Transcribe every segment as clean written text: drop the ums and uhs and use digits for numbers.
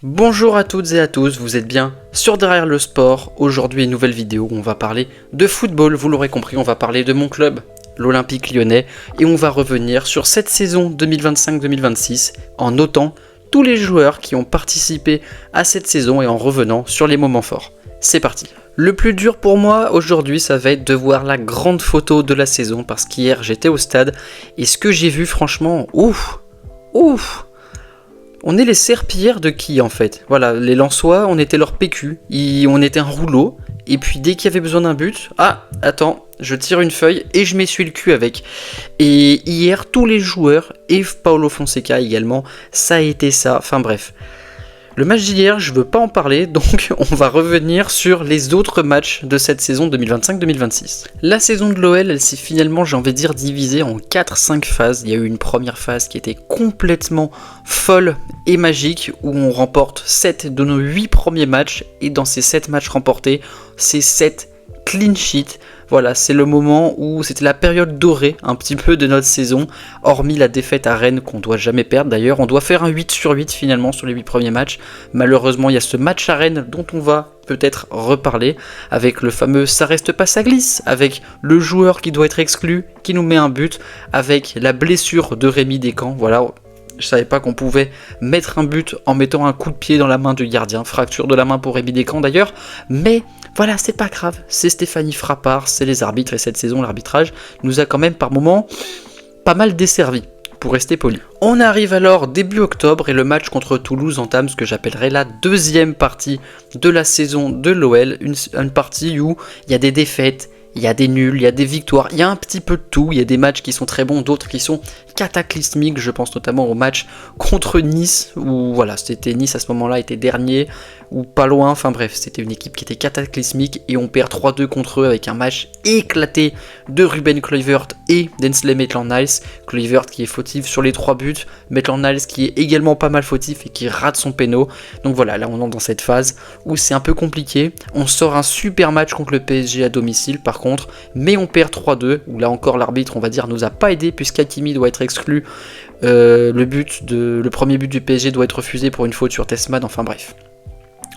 Bonjour à toutes et à tous, vous êtes bien sur Derrière le Sport. Aujourd'hui, une nouvelle vidéo où on va parler de football. Vous l'aurez compris, on va parler de mon club, l'Olympique Lyonnais, et on va revenir sur cette saison 2025-2026 en notant tous les joueurs qui ont participé à cette saison et en revenant sur les moments forts. C'est parti. Le plus dur pour moi aujourd'hui, ça va être de voir la grande photo de la saison parce qu'hier j'étais au stade et ce que j'ai vu, franchement, ouf. On est les serpillères de qui en fait? Voilà, les Lensois, on était leur PQ, on était un rouleau, et puis dès qu'il y avait besoin d'un but, attends, je tire une feuille et je m'essuie le cul avec. Et hier, tous les joueurs, et Paulo Fonseca également, ça a été ça, enfin bref. Le match d'hier, je veux pas en parler, donc on va revenir sur les autres matchs de cette saison 2025-2026. La saison de l'OL, elle s'est finalement, j'ai envie de dire, divisée en 4-5 phases. Il y a eu une première phase qui était complètement folle et magique, où on remporte 7 de nos 8 premiers matchs, et dans ces 7 matchs remportés, c'est 7 clean sheets. Voilà, c'est le moment où c'était la période dorée un petit peu de notre saison, hormis la défaite à Rennes qu'on doit jamais perdre. D'ailleurs, on doit faire un 8 sur 8 finalement sur les 8 premiers matchs. Malheureusement, il y a ce match à Rennes dont on va peut-être reparler, avec le fameux ça reste pas ça glisse, avec le joueur qui doit être exclu, qui nous met un but, avec la blessure de Rémi Descamps. Voilà, je savais pas qu'on pouvait mettre un but en mettant un coup de pied dans la main du gardien, fracture de la main pour Rémi Descamps d'ailleurs, mais voilà, c'est pas grave, c'est Stéphanie Frappart, c'est les arbitres, et cette saison l'arbitrage nous a quand même par moments pas mal desservi, pour rester poli. On arrive alors début octobre et le match contre Toulouse entame ce que j'appellerais la deuxième partie de la saison de l'OL, une partie où il y a des défaites, il y a des nuls, il y a des victoires, il y a un petit peu de tout, il y a des matchs qui sont très bons, d'autres qui sont cataclysmiques, je pense notamment au match contre Nice, où voilà, c'était Nice à ce moment-là était dernier, ou pas loin, enfin bref, c'était une équipe qui était cataclysmique, et on perd 3-2 contre eux avec un match éclaté de Ruben Kluivert et d'Ensley Maitland-Niles, Kluivert qui est fautif sur les 3 buts, Maitland-Niles qui est également pas mal fautif et qui rate son péno, donc voilà, là on entre dans cette phase où c'est un peu compliqué, on sort un super match contre le PSG à domicile par contre, mais on perd 3-2, où là encore l'arbitre on va dire nous a pas aidé puisqu'Hakimi doit être exclu, le premier but du PSG doit être refusé pour une faute sur Tessman, enfin bref.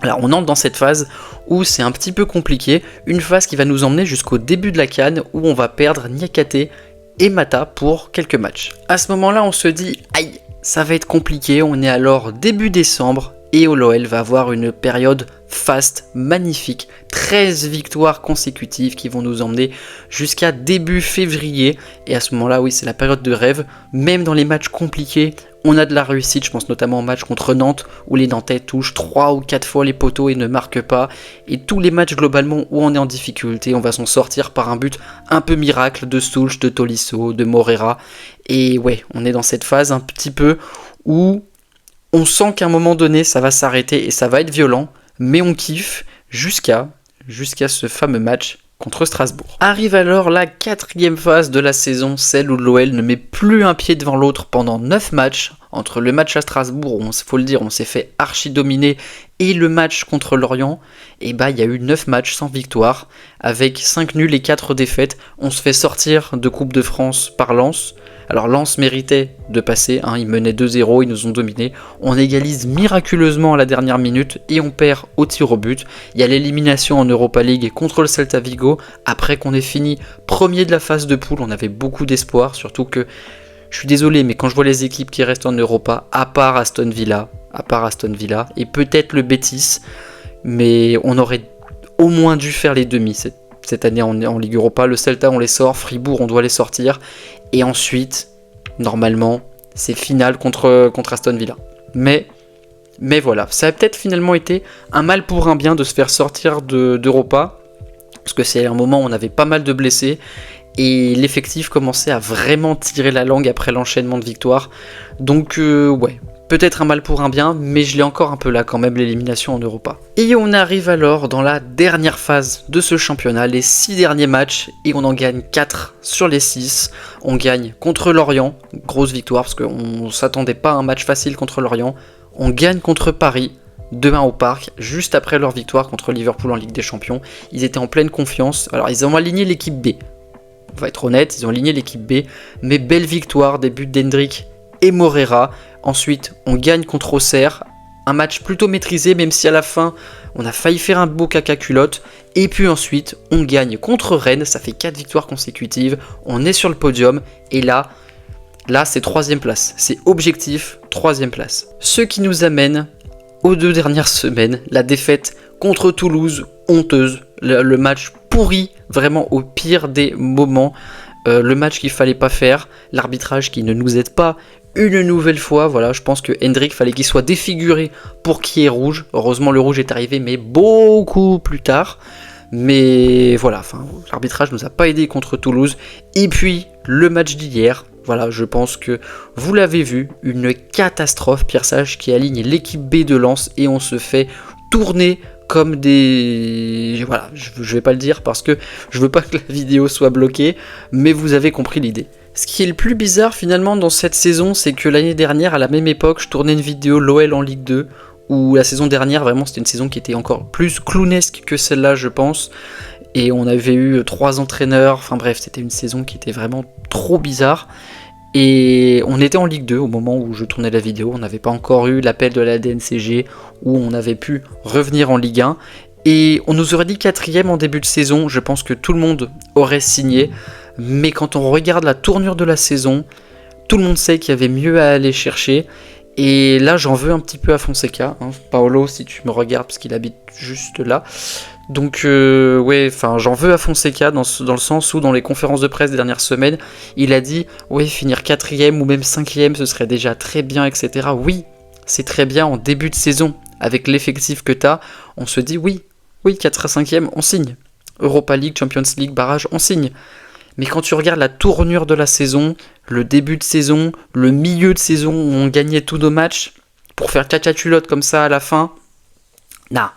Alors on entre dans cette phase où c'est un petit peu compliqué, une phase qui va nous emmener jusqu'au début de la CAN où on va perdre Niakate et Mata pour quelques matchs. À ce moment-là on se dit aïe, ça va être compliqué, on est alors début décembre et l'OL va avoir une période faste, magnifique, 13 victoires consécutives qui vont nous emmener jusqu'à début février, et à ce moment-là, oui, c'est la période de rêve, même dans les matchs compliqués, on a de la réussite, je pense notamment au match contre Nantes, où les Nantais touchent 3 ou 4 fois les poteaux et ne marquent pas, et tous les matchs globalement où on est en difficulté, on va s'en sortir par un but un peu miracle de Soulch, de Tolisso, de Morera, et ouais, on est dans cette phase un petit peu où on sent qu'à un moment donné, ça va s'arrêter et ça va être violent, mais on kiffe jusqu'à ce fameux match contre Strasbourg. Arrive alors la 4e phase de la saison, celle où l'OL ne met plus un pied devant l'autre pendant 9 matchs, entre le match à Strasbourg, où faut le dire, on s'est fait archi dominer, et le match contre Lorient, et bah il y a eu 9 matchs sans victoire, avec 5 nuls et 4 défaites, on se fait sortir de Coupe de France par Lens. Alors Lens méritait de passer, ils menaient 2-0, ils nous ont dominés, on égalise miraculeusement à la dernière minute et on perd au tir au but. Il y a l'élimination en Europa League contre le Celta Vigo, après qu'on ait fini premier de la phase de poule, on avait beaucoup d'espoir, surtout que, je suis désolé, mais quand je vois les équipes qui restent en Europa, à part Aston Villa, et peut-être le Betis, mais on aurait au moins dû faire les demi cette année en Ligue Europa. Le Celta on les sort, Fribourg on doit les sortir, et ensuite normalement c'est finale contre Aston Villa, mais voilà, ça a peut-être finalement été un mal pour un bien de se faire sortir d'Europa, parce que c'est un moment où on avait pas mal de blessés et l'effectif commençait à vraiment tirer la langue après l'enchaînement de victoires, donc ouais, peut-être un mal pour un bien, mais je l'ai encore un peu là quand même, l'élimination en Europa. Et on arrive alors dans la dernière phase de ce championnat, les 6 derniers matchs, et on en gagne 4 sur les 6. On gagne contre Lorient, grosse victoire, parce qu'on ne s'attendait pas à un match facile contre Lorient. On gagne contre Paris, 2-1 au Parc, juste après leur victoire contre Liverpool en Ligue des Champions. Ils étaient en pleine confiance, alors ils ont aligné l'équipe B. On va être honnête, ils ont aligné l'équipe B, mais belle victoire, des buts d'Hendrick et Morera. Ensuite, on gagne contre Auxerre un match plutôt maîtrisé, même si à la fin, on a failli faire un beau caca culotte. Et puis ensuite, on gagne contre Rennes, ça fait 4 victoires consécutives, on est sur le podium, et là c'est 3ème place, c'est objectif, 3ème place. Ce qui nous amène aux 2 dernières semaines, la défaite contre Toulouse, honteuse, le match pourri, vraiment au pire des moments, le match qu'il fallait pas faire, l'arbitrage qui ne nous aide pas une nouvelle fois, voilà, je pense que Hendrick fallait qu'il soit défiguré pour qu'il y ait rouge. Heureusement le rouge est arrivé, mais beaucoup plus tard. Mais voilà, enfin, l'arbitrage nous a pas aidé contre Toulouse. Et puis le match d'hier, voilà, je pense que vous l'avez vu, une catastrophe. Pierre Sage qui aligne l'équipe B de Lens et on se fait tourner comme des... Voilà, je vais pas le dire parce que je veux pas que la vidéo soit bloquée, mais vous avez compris l'idée. Ce qui est le plus bizarre finalement dans cette saison, c'est que l'année dernière, à la même époque, je tournais une vidéo l'OL en Ligue 2, où la saison dernière, vraiment, c'était une saison qui était encore plus clownesque que celle-là, je pense. Et on avait eu 3 entraîneurs, enfin bref, c'était une saison qui était vraiment trop bizarre. Et on était en Ligue 2 au moment où je tournais la vidéo, on n'avait pas encore eu l'appel de la DNCG, où on avait pu revenir en Ligue 1. Et on nous aurait dit 4ème en début de saison, je pense que tout le monde aurait signé. Mais quand on regarde la tournure de la saison, tout le monde sait qu'il y avait mieux à aller chercher. Et là, j'en veux un petit peu à Fonseca. Hein. Paolo, si tu me regardes, parce qu'il habite juste là. Donc, ouais, enfin, j'en veux à Fonseca dans le sens où, dans les conférences de presse des dernières semaines, il a dit, ouais, finir 4ème ou même 5ème, ce serait déjà très bien, etc. Oui, c'est très bien en début de saison. Avec l'effectif que tu as, on se dit, oui, 4 à 5ème, on signe. Europa League, Champions League, barrage, on signe. Mais quand tu regardes la tournure de la saison, le début de saison, le milieu de saison où on gagnait tous nos matchs, pour faire caca-culotte comme ça à la fin, non.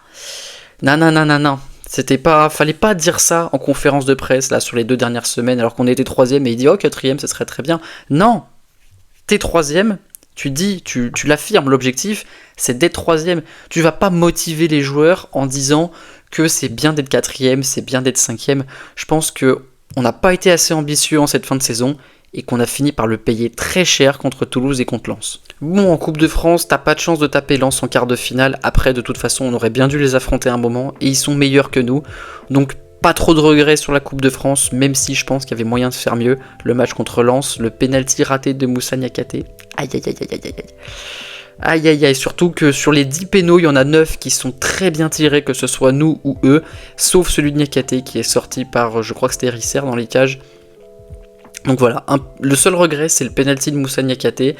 C'était pas, fallait pas dire ça en conférence de presse là sur les 2 dernières semaines alors qu'on était 3ème et il dit oh 4ème ce serait très bien. Non, t'es 3ème, tu dis, tu l'affirmes, l'objectif c'est d'être 3ème. Tu vas pas motiver les joueurs en disant que c'est bien d'être 4ème, c'est bien d'être 5ème. Je pense que on n'a pas été assez ambitieux en cette fin de saison et qu'on a fini par le payer très cher contre Toulouse et contre Lens. Bon, en Coupe de France, t'as pas de chance de taper Lens en quart de finale. Après, de toute façon, on aurait bien dû les affronter un moment et ils sont meilleurs que nous. Donc, pas trop de regrets sur la Coupe de France, même si je pense qu'il y avait moyen de faire mieux. Le match contre Lens, le penalty raté de Moussa Niakhaté. Aïe, surtout que sur les 10 pénaux, il y en a 9 qui sont très bien tirés, que ce soit nous ou eux, sauf celui de Niakhaté qui est sorti par, je crois que c'était Risser dans les cages. Donc voilà, le seul regret c'est le penalty de Moussa Niakhaté.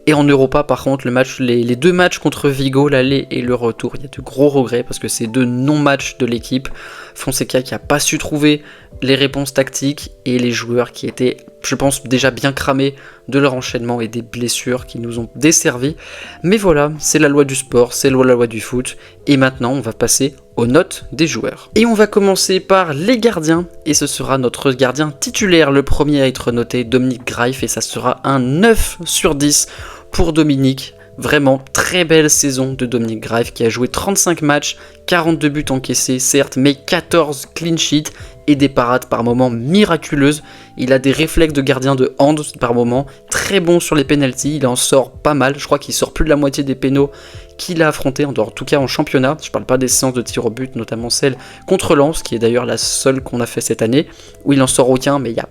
Et en Europa par contre, les 2 matchs contre Vigo, l'aller et le retour, il y a de gros regrets parce que c'est 2 non-matchs de l'équipe. Fonseca qui n'a pas su trouver les réponses tactiques et les joueurs qui étaient, je pense, déjà bien cramés de leur enchaînement et des blessures qui nous ont desservis. Mais voilà, c'est la loi du sport, c'est la loi du foot. Et maintenant, on va passer aux notes des joueurs. Et on va commencer par les gardiens. Et ce sera notre gardien titulaire, le premier à être noté, Dominique Greif. Et ça sera un 9 sur 10 pour Dominique. Vraiment très belle saison de Dominique Greif qui a joué 35 matchs, 42 buts encaissés certes, mais 14 clean sheets et des parades par moments miraculeuses. Il a des réflexes de gardien de hand par moments, très bon sur les penalties, il en sort pas mal, je crois qu'il sort plus de la moitié des pénaux qu'il a affronté, en tout cas en championnat. Je parle pas des séances de tir au but, notamment celle contre Lens, qui est d'ailleurs la seule qu'on a fait cette année, où il en sort aucun, mais il n'y a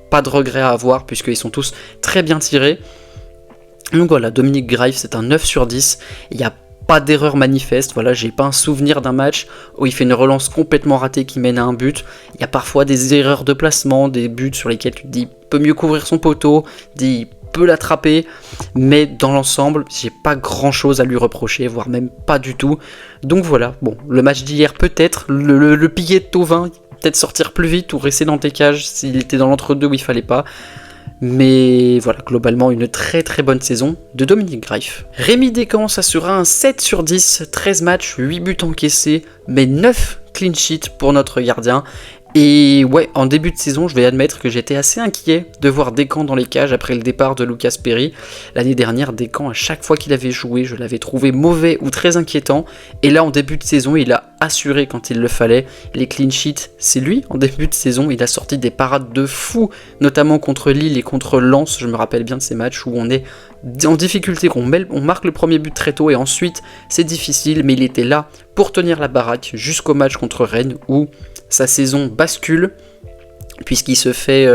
pas de regret à avoir puisqu'ils sont tous très bien tirés. Donc voilà, Dominique Greif, c'est un 9 sur 10, il n'y a pas d'erreur manifeste, voilà, j'ai pas un souvenir d'un match où il fait une relance complètement ratée qui mène à un but. Il y a parfois des erreurs de placement, des buts sur lesquels tu te dis, il peut mieux couvrir son poteau, il peut l'attraper, mais dans l'ensemble, j'ai pas grand chose à lui reprocher, voire même pas du tout. Donc voilà, bon, le match d'hier peut-être, le piquet de Thauvin, peut-être sortir plus vite ou rester dans tes cages s'il était dans l'entre-deux où il fallait pas. Mais voilà, globalement une très très bonne saison de Dominique Greif. Rémi Descamps, ça sera un 7 sur 10, 13 matchs, 8 buts encaissés, mais 9 clean sheets pour notre gardien. Et ouais, en début de saison, je vais admettre que j'étais assez inquiet de voir Descamps dans les cages après le départ de Lucas Perry. L'année dernière, Descamps, à chaque fois qu'il avait joué, je l'avais trouvé mauvais ou très inquiétant. Et là, en début de saison, il a assuré quand il le fallait. Les clean sheets, c'est lui. En début de saison, il a sorti des parades de fou, notamment contre Lille et contre Lens. Je me rappelle bien de ces matchs où on est en difficulté, on marque le premier but très tôt et ensuite c'est difficile, mais il était là pour tenir la baraque jusqu'au match contre Rennes où sa saison bascule puisqu'il se fait,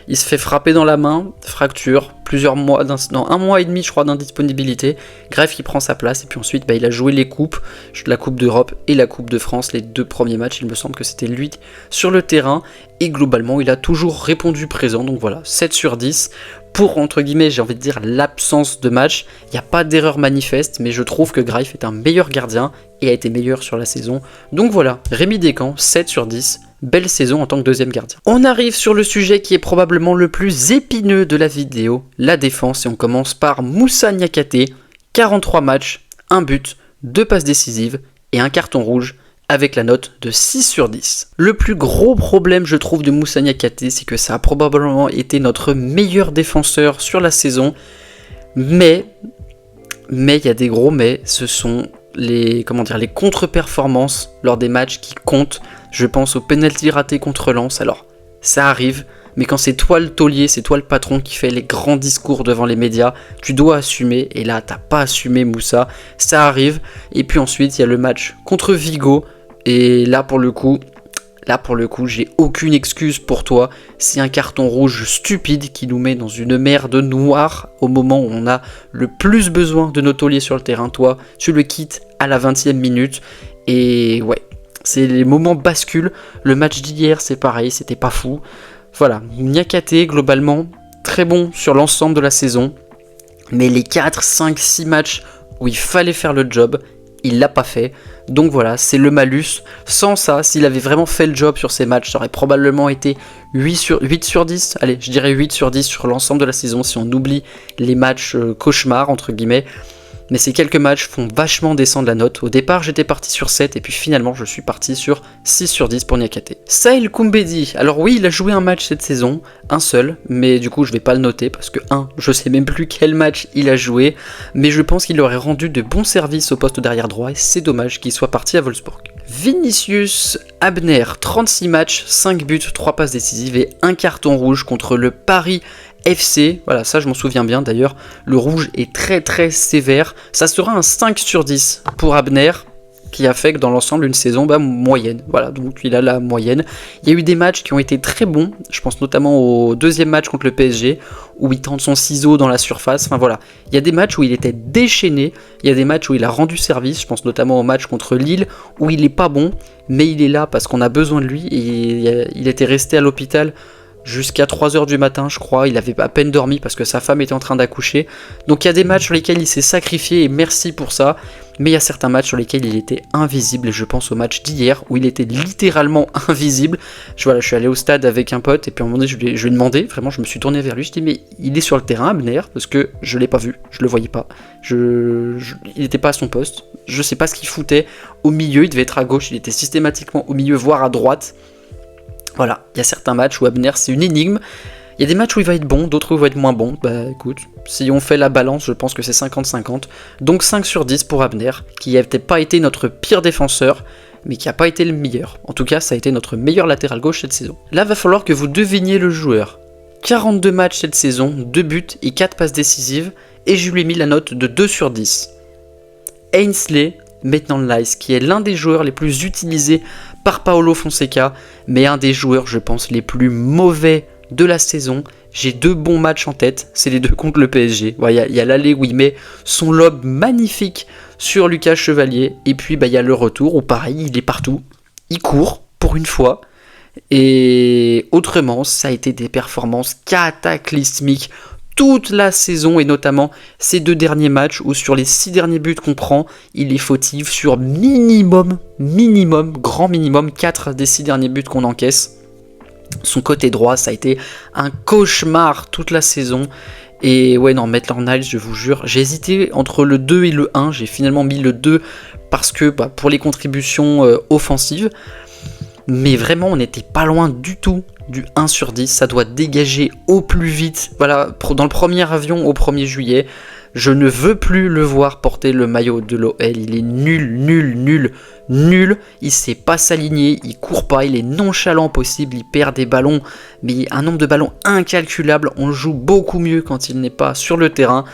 il se fait frapper dans la main, fracture, plusieurs mois, un mois et demi je crois d'indisponibilité. Greff qui prend sa place et puis ensuite il a joué les coupes, la Coupe d'Europe et la Coupe de France, les 2 premiers matchs, il me semble que c'était lui sur le terrain et globalement il a toujours répondu présent, donc voilà, 7 sur 10. Pour, entre guillemets, j'ai envie de dire l'absence de match, il n'y a pas d'erreur manifeste, mais je trouve que Greif est un meilleur gardien et a été meilleur sur la saison. Donc voilà, Rémi Descamps, 7 sur 10, belle saison en tant que deuxième gardien. On arrive sur le sujet qui est probablement le plus épineux de la vidéo, la défense, et on commence par Moussa Niakhaté, 43 matchs, 1 but, 2 passes décisives et un carton rouge, avec la note de 6 sur 10. Le plus gros problème, je trouve, de Moussa Niakhaté, c'est que ça a probablement été notre meilleur défenseur sur la saison, mais il y a des gros mais, ce sont les contre-performances lors des matchs qui comptent. Je pense au penalty raté contre Lens, alors ça arrive, mais quand c'est toi le taulier, c'est toi le patron qui fait les grands discours devant les médias, tu dois assumer, et là t'as pas assumé Moussa, ça arrive. Et puis ensuite il y a le match contre Vigo, et là pour le coup, j'ai aucune excuse pour toi. C'est un carton rouge stupide qui nous met dans une mer de noir au moment où on a le plus besoin de nos tauliers sur le terrain. Toi, tu le quittes à la 20e minute. Et ouais, c'est les moments basculent. Le match d'hier, c'est pareil, c'était pas fou. Voilà, Niakhaté, globalement, très bon sur l'ensemble de la saison. Mais les 4, 5, 6 matchs où il fallait faire le job, il l'a pas fait. Donc voilà, c'est le malus. Sans ça, s'il avait vraiment fait le job sur ces matchs, ça aurait probablement été 8 sur 10. Allez, je dirais 8 sur 10 sur l'ensemble de la saison si on oublie les matchs cauchemars, entre guillemets. Mais ces quelques matchs font vachement descendre la note. Au départ, j'étais parti sur 7 et puis finalement, je suis parti sur 6 sur 10 pour Niakhaté. Saïl Koumbedi, alors oui, il a joué un match cette saison, un seul, mais du coup, je vais pas le noter parce que je sais même plus quel match il a joué, mais je pense qu'il aurait rendu de bons services au poste d'arrière droit et c'est dommage qu'il soit parti à Wolfsburg. Vinicius Abner, 36 matchs, 5 buts, 3 passes décisives et un carton rouge contre le Paris FC, voilà, ça je m'en souviens bien d'ailleurs, le rouge est très très sévère, ça sera un 5 sur 10 pour Abner, qui a fait que dans l'ensemble une saison moyenne, voilà, donc il a la moyenne. Il y a eu des matchs qui ont été très bons, je pense notamment au deuxième match contre le PSG, où il tente son ciseau dans la surface, enfin voilà, il y a des matchs où il était déchaîné, il y a des matchs où il a rendu service, je pense notamment au match contre Lille, où il est pas bon, mais il est là parce qu'on a besoin de lui, et il était resté à l'hôpital jusqu'à 3h du matin je crois, il avait à peine dormi parce que sa femme était en train d'accoucher, donc il y a des matchs sur lesquels il s'est sacrifié et merci pour ça, mais il y a certains matchs sur lesquels il était invisible et je pense au match d'hier où il était littéralement invisible. Je suis allé au stade avec un pote et puis à un moment donné je lui ai demandé, vraiment je me suis tourné vers lui, je dis mais il est sur le terrain Abner parce que je l'ai pas vu, je le voyais pas, il était pas à son poste, je sais pas ce qu'il foutait au milieu, il devait être à gauche, il était systématiquement au milieu voire à droite. Voilà, il y a certains matchs où Abner c'est une énigme, il y a des matchs où il va être bon, d'autres où il va être moins bon, écoute, si on fait la balance je pense que c'est 50-50, donc 5 sur 10 pour Abner, qui n'a peut-être pas été notre pire défenseur, mais qui n'a pas été le meilleur, en tout cas ça a été notre meilleur latéral gauche cette saison. Là va falloir que vous deviniez le joueur, 42 matchs cette saison, 2 buts et 4 passes décisives, et je lui ai mis la note de 2 sur 10. Ainsley Maitland-Niles, qui est l'un des joueurs les plus utilisés par Paulo Fonseca, mais un des joueurs, je pense, les plus mauvais de la saison. J'ai 2 bons matchs en tête, c'est les 2 contre le PSG. Il y a l'aller où il met son lob magnifique sur Lucas Chevalier, et puis il y a le retour où pareil, il est partout, il court pour une fois, et autrement, ça a été des performances cataclysmiques toute la saison, et notamment ces 2 derniers matchs où sur les 6 derniers buts qu'on prend, il est fautif sur grand minimum 4 des 6 derniers buts qu'on encaisse. Son côté droit, ça a été un cauchemar toute la saison. Et ouais, non, Maitland-Niles, je vous jure, j'ai hésité entre le 2 et le 1, j'ai finalement mis le 2 parce que pour les contributions offensives. Mais vraiment, on n'était pas loin du tout du 1 sur 10, ça doit dégager au plus vite. Voilà, dans le premier avion au 1er juillet, Je ne veux plus le voir porter le maillot de l'OL. Il est nul. Il sait pas s'aligner, il court pas, il est nonchalant possible, il perd des ballons, mais un nombre de ballons incalculable. On joue beaucoup mieux quand il n'est pas sur le terrain.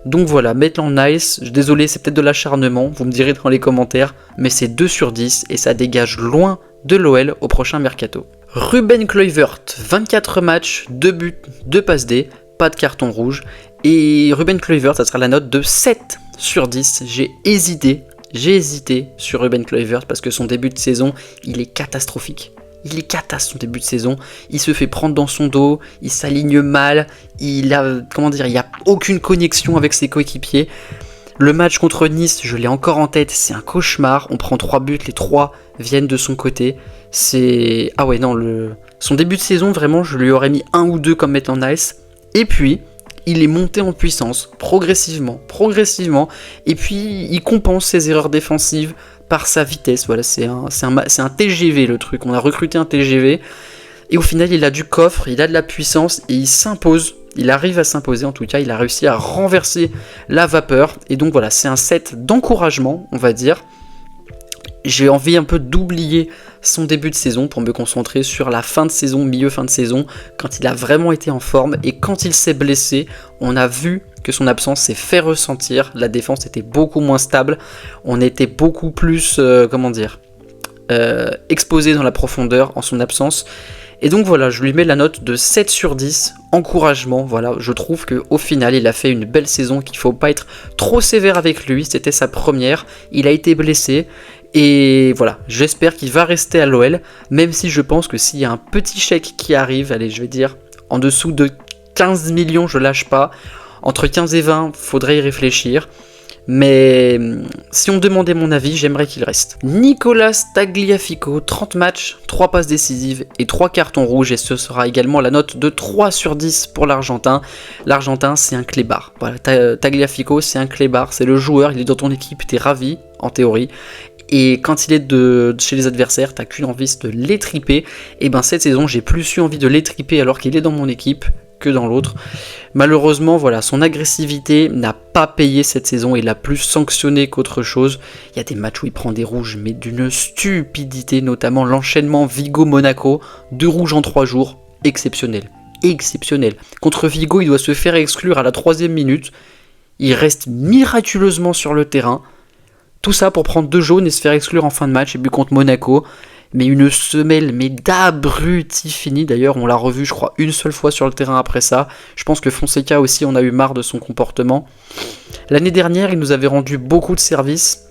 Donc voilà, Maitland-Niles, désolé, c'est peut-être de l'acharnement, vous me direz dans les commentaires, mais c'est 2 sur 10 et ça dégage loin de l'OL au prochain mercato. Ruben Kluivert, 24 matchs, 2 buts, 2 passes D, pas de carton rouge. Et Ruben Kluivert, ça sera la note de 7 sur 10. J'ai hésité sur Ruben Kluivert parce que son début de saison, il est catastrophique. Il est son début de saison. Il se fait prendre dans son dos, il s'aligne mal, il y a aucune connexion avec ses coéquipiers. Le match contre Nice, je l'ai encore en tête, c'est un cauchemar. On prend 3 buts, les 3 viennent de son côté. Son début de saison, vraiment, je lui aurais mis 1 ou 2 comme Maitland-Niles. Et puis, il est monté en puissance, progressivement. Et puis, il compense ses erreurs défensives par sa vitesse. Voilà, c'est un TGV le truc. On a recruté un TGV. Et au final, il a du coffre, il a de la puissance et il s'impose. Il arrive à s'imposer, en tout cas, il a réussi à renverser la vapeur. Et donc voilà, c'est un set d'encouragement, on va dire. J'ai envie un peu d'oublier son début de saison pour me concentrer sur la fin de saison, milieu-fin de saison, quand il a vraiment été en forme. Et quand il s'est blessé, on a vu que son absence s'est fait ressentir. La défense était beaucoup moins stable. On était beaucoup plus, exposé dans la profondeur en son absence. Et donc voilà, je lui mets la note de 7 sur 10, encouragement, voilà, je trouve qu'au final, il a fait une belle saison, qu'il ne faut pas être trop sévère avec lui, c'était sa première, il a été blessé, et voilà, j'espère qu'il va rester à l'OL, même si je pense que s'il y a un petit chèque qui arrive, allez, je vais dire, en dessous de 15 millions, je lâche pas, entre 15 et 20, faudrait y réfléchir. Mais si on me demandait mon avis, j'aimerais qu'il reste. Nicolas Tagliafico, 30 matchs, 3 passes décisives et 3 cartons rouges. Et ce sera également la note de 3 sur 10 pour l'Argentin. L'Argentin, c'est un clébard. Voilà, Tagliafico, c'est un clébard. C'est le joueur, il est dans ton équipe, t'es ravi, en théorie. Et quand il est chez les adversaires, t'as qu'une envie de l'étriper. Et ben cette saison, j'ai plus eu envie de l'étriper alors qu'il est dans mon équipe que dans l'autre. Malheureusement, voilà, son agressivité n'a pas payé cette saison, il a plus sanctionné qu'autre chose. Il y a des matchs où il prend des rouges, mais d'une stupidité, notamment l'enchaînement Vigo-Monaco, 2 rouges en 3 jours, exceptionnel. Contre Vigo, il doit se faire exclure à la 3e minute, il reste miraculeusement sur le terrain, tout ça pour prendre 2 jaunes et se faire exclure en fin de match, et puis contre Monaco, mais une semelle, mais d'abruti fini. D'ailleurs, on l'a revu, je crois, une seule fois sur le terrain après ça. Je pense que Fonseca aussi, on a eu marre de son comportement. L'année dernière, il nous avait rendu beaucoup de services.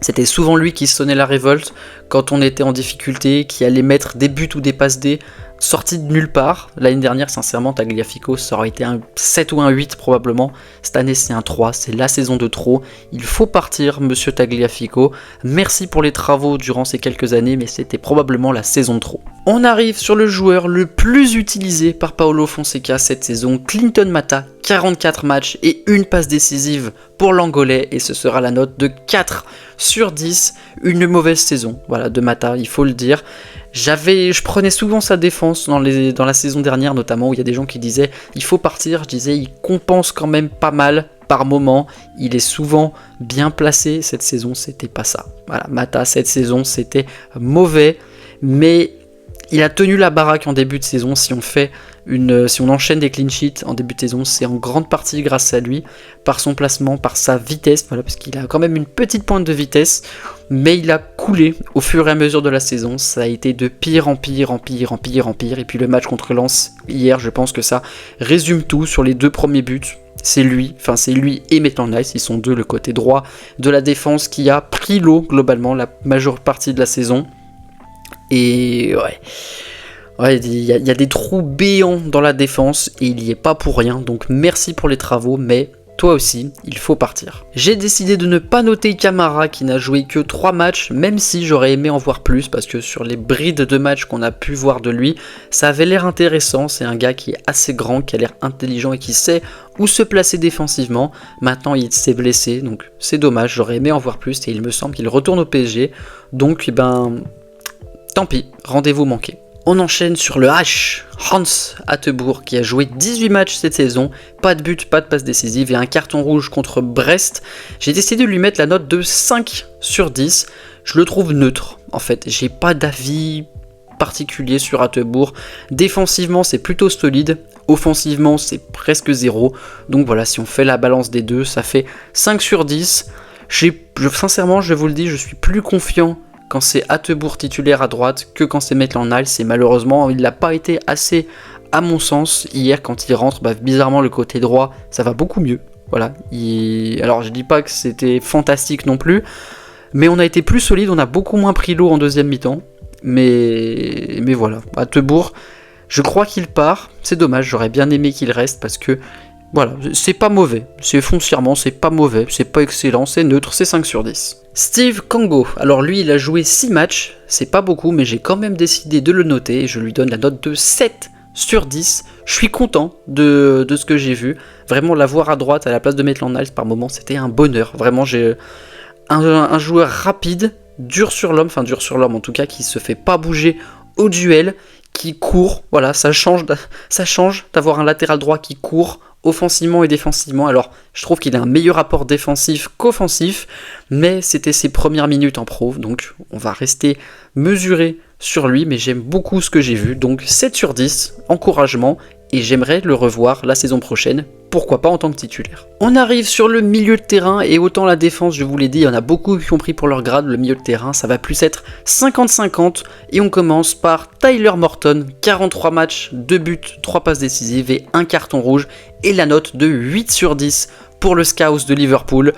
C'était souvent lui qui sonnait la révolte quand on était en difficulté, qui allait mettre des buts ou des passes D sortis de nulle part. L'année dernière, sincèrement, Tagliafico, ça aurait été un 7 ou un 8 probablement. Cette année, c'est un 3, c'est la saison de trop. Il faut partir, monsieur Tagliafico. Merci pour les travaux durant ces quelques années, mais c'était probablement la saison de trop. On arrive sur le joueur le plus utilisé par Paulo Fonseca cette saison, Clinton Mata, 44 matchs et une passe décisive pour l'Angolais, et ce sera la note de 4 sur 10, une mauvaise saison, voilà, de Mata, il faut le dire. Je prenais souvent sa défense dans la saison dernière notamment, où il y a des gens qui disaient il faut partir, je disais il compense quand même pas mal par moment, il est souvent bien placé. Cette saison c'était pas ça, voilà, Mata cette saison c'était mauvais, mais il a tenu la baraque en début de saison. Si on enchaîne des clean sheets en début de saison, c'est en grande partie grâce à lui, par son placement, par sa vitesse, voilà, parce qu'il a quand même une petite pointe de vitesse, mais il a coulé au fur et à mesure de la saison. Ça a été de pire en pire, et puis le match contre Lens hier, je pense que ça résume tout. Sur les 2 premiers buts, c'est lui et Maitland-Niles, ils sont 2 le côté droit de la défense qui a pris l'eau globalement la majeure partie de la saison. Et ouais, il y a des trous béants dans la défense et il n'y est pas pour rien. Donc merci pour les travaux, mais toi aussi, il faut partir. J'ai décidé de ne pas noter Camara qui n'a joué que 3 matchs, même si j'aurais aimé en voir plus, parce que sur les brides de matchs qu'on a pu voir de lui, ça avait l'air intéressant. C'est un gars qui est assez grand, qui a l'air intelligent et qui sait où se placer défensivement. Maintenant, il s'est blessé, donc c'est dommage. J'aurais aimé en voir plus et il me semble qu'il retourne au PSG. Donc, tant pis, rendez-vous manqué. On enchaîne sur le H, Hans Hatteboer, qui a joué 18 matchs cette saison, pas de but, pas de passe décisive et un carton rouge contre Brest. J'ai décidé de lui mettre la note de 5 sur 10. Je le trouve neutre, en fait. J'ai pas d'avis particulier sur Hatteboer. Défensivement, c'est plutôt solide. Offensivement, c'est presque 0. Donc voilà, si on fait la balance des deux, ça fait 5 sur 10. Sincèrement, je vous le dis, je suis plus confiant quand c'est Hatteboer titulaire à droite que quand c'est Maitland-Niles, et malheureusement il n'a pas été assez à mon sens hier quand il rentre, bizarrement le côté droit ça va beaucoup mieux, voilà, alors je dis pas que c'était fantastique non plus, mais on a été plus solide, on a beaucoup moins pris l'eau en deuxième mi-temps, mais voilà, Hatteboer, je crois qu'il part, c'est dommage, j'aurais bien aimé qu'il reste parce que voilà, c'est pas mauvais, c'est foncièrement, c'est pas mauvais, c'est pas excellent, c'est neutre, c'est 5 sur 10. Steve Kongo, alors lui il a joué 6 matchs, c'est pas beaucoup mais j'ai quand même décidé de le noter et je lui donne la note de 7 sur 10. Je suis content de ce que j'ai vu, vraiment l'avoir à droite à la place de Maitland-Niles par moment c'était un bonheur, vraiment j'ai un joueur rapide, dur sur l'homme en tout cas, qui se fait pas bouger au duel, qui court, voilà, ça change d'avoir un latéral droit qui court, offensivement et défensivement. Alors je trouve qu'il a un meilleur rapport défensif qu'offensif, mais c'était ses premières minutes en pro, donc on va rester mesuré sur lui, mais j'aime beaucoup ce que j'ai vu, donc 7 sur 10, encouragement, et j'aimerais le revoir la saison prochaine, pourquoi pas en tant que titulaire. On arrive sur le milieu de terrain, et autant la défense, je vous l'ai dit, il y en a beaucoup qui ont pris pour leur grade, le milieu de terrain, ça va plus être 50-50, et on commence par Tyler Morton, 43 matchs, 2 buts, 3 passes décisives et 1 carton rouge, et la note de 8 sur 10 pour le Scouse de Liverpool.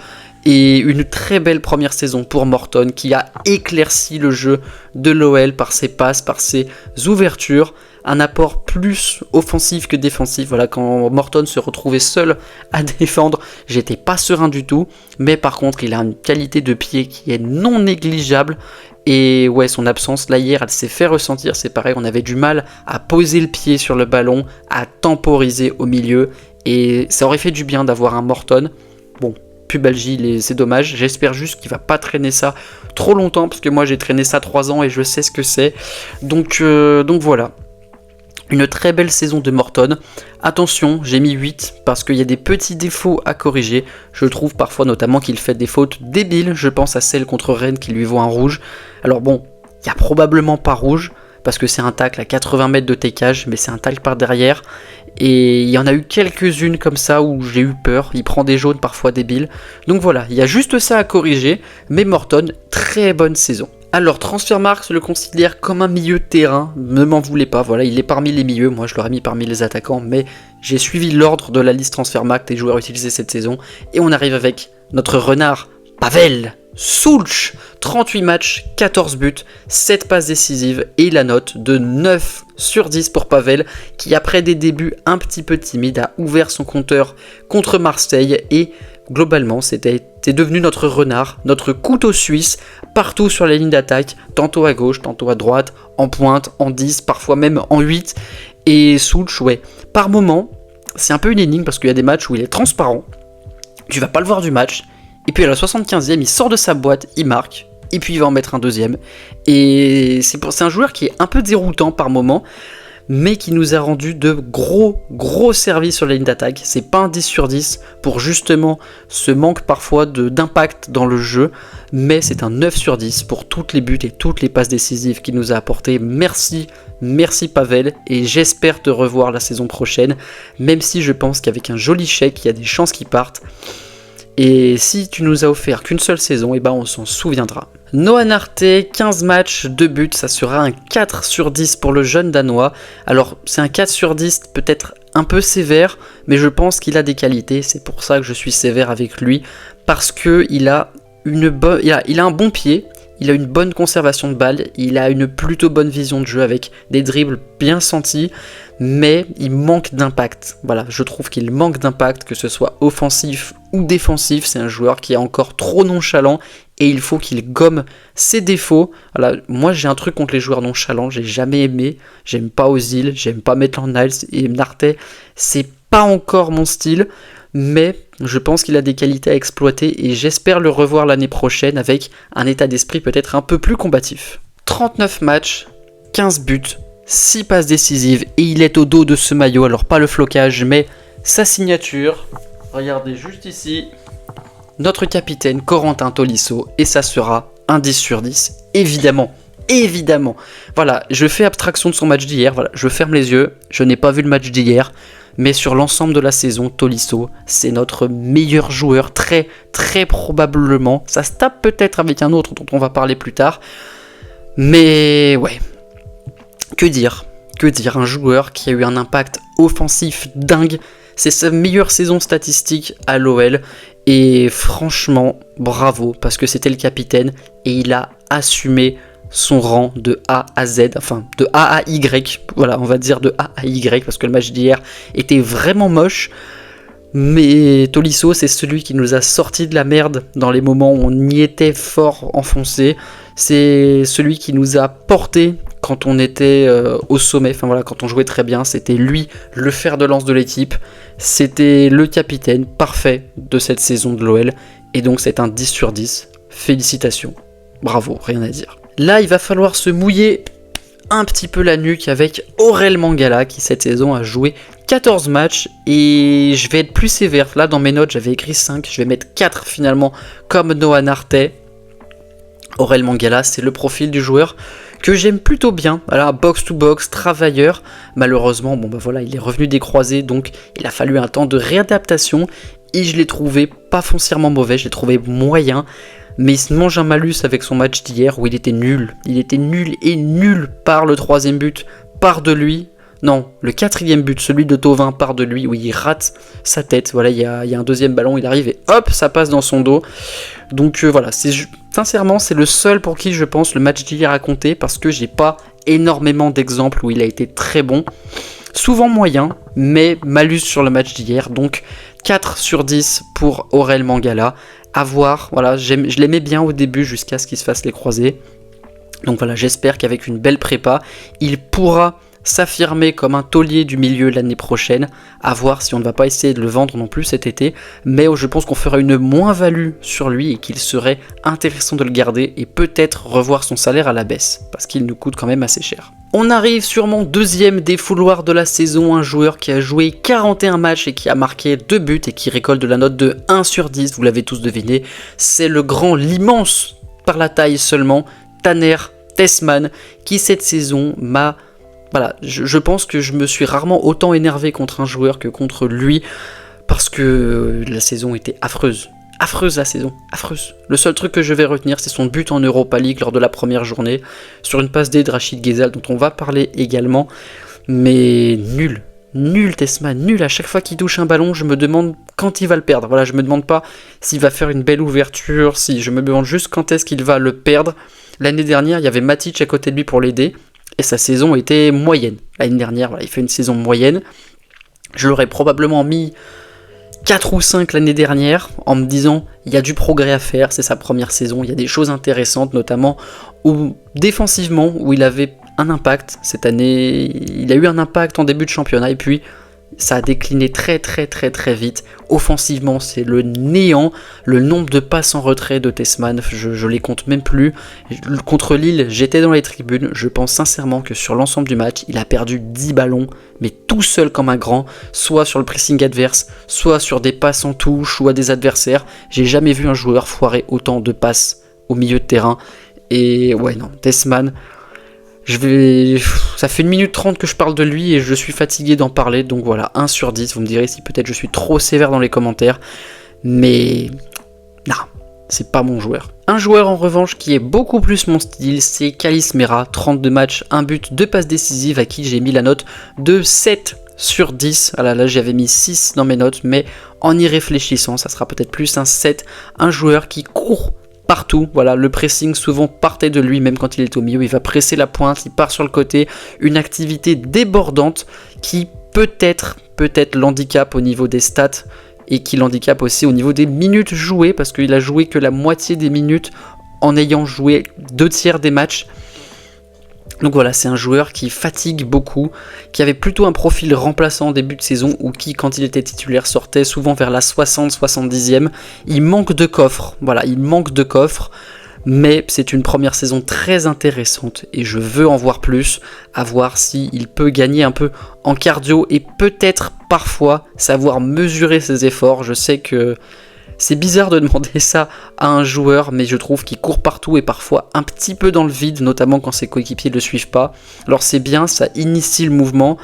Et une très belle première saison pour Morton qui a éclairci le jeu de l'OL par ses passes, par ses ouvertures. Un apport plus offensif que défensif. Voilà, quand Morton se retrouvait seul à défendre, j'étais pas serein du tout. Mais par contre, il a une qualité de pied qui est non négligeable. Et ouais, son absence là hier, elle s'est fait ressentir. C'est pareil, on avait du mal à poser le pied sur le ballon, à temporiser au milieu. Et ça aurait fait du bien d'avoir un Morton. Bon, pubalgie, c'est dommage. J'espère juste qu'il va pas traîner ça trop longtemps, parce que moi j'ai traîné ça 3 ans et je sais ce que c'est. Donc voilà. Une très belle saison de Morton. Attention, j'ai mis 8 parce qu'il y a des petits défauts à corriger. Je trouve parfois notamment qu'il fait des fautes débiles. Je pense à celle contre Rennes qui lui vaut un rouge. Alors bon, il n'y a probablement pas rouge parce que c'est un tacle à 80 mètres de técage, mais c'est un tacle par derrière. Et il y en a eu quelques-unes comme ça où j'ai eu peur. Il prend des jaunes parfois débiles. Donc voilà, il y a juste ça à corriger. Mais Morton, très bonne saison. Alors, Transfermarkt le considère comme un milieu de terrain, ne m'en voulez pas, voilà, il est parmi les milieux, moi je l'aurais mis parmi les attaquants, mais j'ai suivi l'ordre de la liste Transfermarkt des joueurs utilisés cette saison, et on arrive avec notre renard, Pavel Souch, 38 matchs, 14 buts, 7 passes décisives, et la note de 9 sur 10 pour Pavel, qui après des débuts un petit peu timides, a ouvert son compteur contre Marseille, et globalement, c'était devenu notre renard, notre couteau suisse, partout sur les lignes d'attaque, tantôt à gauche, tantôt à droite, en pointe, en 10, parfois même en 8. Et Souch, ouais, par moment, c'est un peu une énigme parce qu'il y a des matchs où il est transparent, tu vas pas le voir du match, et puis à la 75e, il sort de sa boîte, il marque, et puis il va en mettre un deuxième. Et c'est un joueur qui est un peu déroutant par moment, mais qui nous a rendu de gros services sur la ligne d'attaque. C'est pas un 10 sur 10 pour justement ce manque parfois d'impact dans le jeu, mais c'est un 9 sur 10 pour toutes les buts et toutes les passes décisives qu'il nous a apportées. Merci Pavel, et j'espère te revoir la saison prochaine, même si je pense qu'avec un joli chèque, il y a des chances qu'il parte. Et si tu nous as offert qu'une seule saison, et on s'en souviendra. Noah Narte, 15 matchs, 2 buts, ça sera un 4 sur 10 pour le jeune Danois. Alors c'est un 4 sur 10 peut-être un peu sévère, mais je pense qu'il a des qualités, c'est pour ça que je suis sévère avec lui, parce qu'il a un bon pied, il a une bonne conservation de balle, il a une plutôt bonne vision de jeu avec des dribbles bien sentis, mais il manque d'impact. Voilà, je trouve qu'il manque d'impact, que ce soit offensif ou défensif. C'est un joueur qui est encore trop nonchalant et il faut qu'il gomme ses défauts. Voilà, moi j'ai un truc contre les joueurs nonchalants, j'ai jamais aimé. J'aime pas Ozil, j'aime pas Maitland-Niles et Narte, c'est pas encore mon style. Mais je pense qu'il a des qualités à exploiter et j'espère le revoir l'année prochaine avec un état d'esprit peut-être un peu plus combatif. 39 matchs, 15 buts, 6 passes décisives et il est au dos de ce maillot, alors pas le flocage mais sa signature. Regardez juste ici, notre capitaine Corentin Tolisso, et ça sera un 10 sur 10, évidemment. Voilà, je fais abstraction de son match d'hier, voilà, je ferme les yeux, je n'ai pas vu le match d'hier, mais sur l'ensemble de la saison, Tolisso, c'est notre meilleur joueur, très probablement. Ça se tape peut-être avec un autre dont on va parler plus tard, mais ouais, que dire, un joueur qui a eu un impact offensif dingue. C'est sa meilleure saison statistique à l'OL et franchement bravo parce que c'était le capitaine et il a assumé son rang de A à Z, enfin de A à Y, voilà on va dire de A à Y parce que le match d'hier était vraiment moche, mais Tolisso c'est celui qui nous a sorti de la merde dans les moments où on y était fort enfoncé, c'est celui qui nous a porté quand on était au sommet, enfin voilà, quand on jouait très bien, c'était lui le fer de lance de l'équipe, c'était le capitaine parfait de cette saison de l'OL, et donc c'est un 10 sur 10, félicitations, bravo, rien à dire. Là il va falloir se mouiller un petit peu la nuque avec Aurel Mangala qui cette saison a joué 14 matchs, et je vais être plus sévère, là dans mes notes j'avais écrit 5, je vais mettre 4 finalement comme Noah Nartey. Aurel Mangala c'est le profil du joueur que j'aime plutôt bien, voilà, box to box, travailleur. Malheureusement, bon bah voilà, il est revenu des croisés, donc il a fallu un temps de réadaptation, et je l'ai trouvé pas foncièrement mauvais, je l'ai trouvé moyen, mais il se mange un malus avec son match d'hier où il était nul et nul par le 3e but, part de lui. Non, le 4e but, celui de Thauvin, part de lui, où il rate sa tête. Voilà, il y a un 2e ballon, il arrive et hop, ça passe dans son dos. Donc voilà, sincèrement, c'est le seul pour qui je pense le match d'hier a compté, parce que j'ai pas énormément d'exemples où il a été très bon. Souvent moyen, mais malus sur le match d'hier. Donc 4 sur 10 pour Aurel Mangala. À voir, voilà, je l'aimais bien au début jusqu'à ce qu'il se fasse les croisés. Donc voilà, j'espère qu'avec une belle prépa, il pourra s'affirmer comme un taulier du milieu l'année prochaine, à voir si on ne va pas essayer de le vendre non plus cet été, mais je pense qu'on fera une moins-value sur lui et qu'il serait intéressant de le garder et peut-être revoir son salaire à la baisse, parce qu'il nous coûte quand même assez cher. On arrive sur mon 2e défouloir de la saison, un joueur qui a joué 41 matchs et qui a marqué 2 buts et qui récolte de la note de 1 sur 10, vous l'avez tous deviné, c'est le grand, l'immense par la taille seulement, Taner Tessman, qui cette saison m'a... Voilà, je pense que je me suis rarement autant énervé contre un joueur que contre lui, parce que la saison était affreuse. Affreuse la saison, affreuse. Le seul truc que je vais retenir, c'est son but en Europa League lors de la première journée, sur une passe D de Rachid Ghezal, dont on va parler également, mais nul Tessman, nul. À chaque fois qu'il touche un ballon, je me demande quand il va le perdre. Voilà, je me demande pas s'il va faire une belle ouverture, si je me demande juste quand est-ce qu'il va le perdre. L'année dernière, il y avait Matic à côté de lui pour l'aider, et sa saison était moyenne. L'année dernière, voilà, il fait une saison moyenne. Je l'aurais probablement mis 4 ou 5 l'année dernière, en me disant, il y a du progrès à faire, c'est sa première saison, il y a des choses intéressantes, notamment où, défensivement, où il avait un impact. Cette année, il a eu un impact en début de championnat, et puis ça a décliné très vite. Offensivement, c'est le néant. Le nombre de passes en retrait de Tessman, je les compte même plus. Contre Lille, j'étais dans les tribunes. Je pense sincèrement que sur l'ensemble du match, il a perdu 10 ballons, mais tout seul comme un grand, soit sur le pressing adverse, soit sur des passes en touche ou à des adversaires. J'ai jamais vu un joueur foirer autant de passes au milieu de terrain. Et ouais, non, Tessman... Ça fait 1 minute 30 que je parle de lui et je suis fatigué d'en parler, donc voilà, 1 sur 10, vous me direz si peut-être je suis trop sévère dans les commentaires, mais non, c'est pas mon joueur. Un joueur en revanche qui est beaucoup plus mon style, c'est Kalis Mera, 32 matchs, 1 but, 2 passes décisives, à qui j'ai mis la note de 7 sur 10, ah là j'avais mis 6 dans mes notes, mais en y réfléchissant, ça sera peut-être plus un 7, un joueur qui court partout, voilà, le pressing souvent partait de lui, même quand il est au milieu, il va presser la pointe, il part sur le côté, une activité débordante qui peut-être l'handicap au niveau des stats et qui l'handicap aussi au niveau des minutes jouées, parce qu'il a joué que la moitié des minutes en ayant joué 2 tiers des matchs. Donc voilà, c'est un joueur qui fatigue beaucoup, qui avait plutôt un profil remplaçant en début de saison, ou qui, quand il était titulaire, sortait souvent vers la 60-70e. Il manque de coffre, voilà, il manque de coffre, mais c'est une première saison très intéressante et je veux en voir plus, à voir s'il peut gagner un peu en cardio et peut-être parfois savoir mesurer ses efforts. Je sais que c'est bizarre de demander ça à un joueur, mais je trouve qu'il court partout et parfois un petit peu dans le vide, notamment quand ses coéquipiers ne le suivent pas. Alors c'est bien, ça initie le mouvement,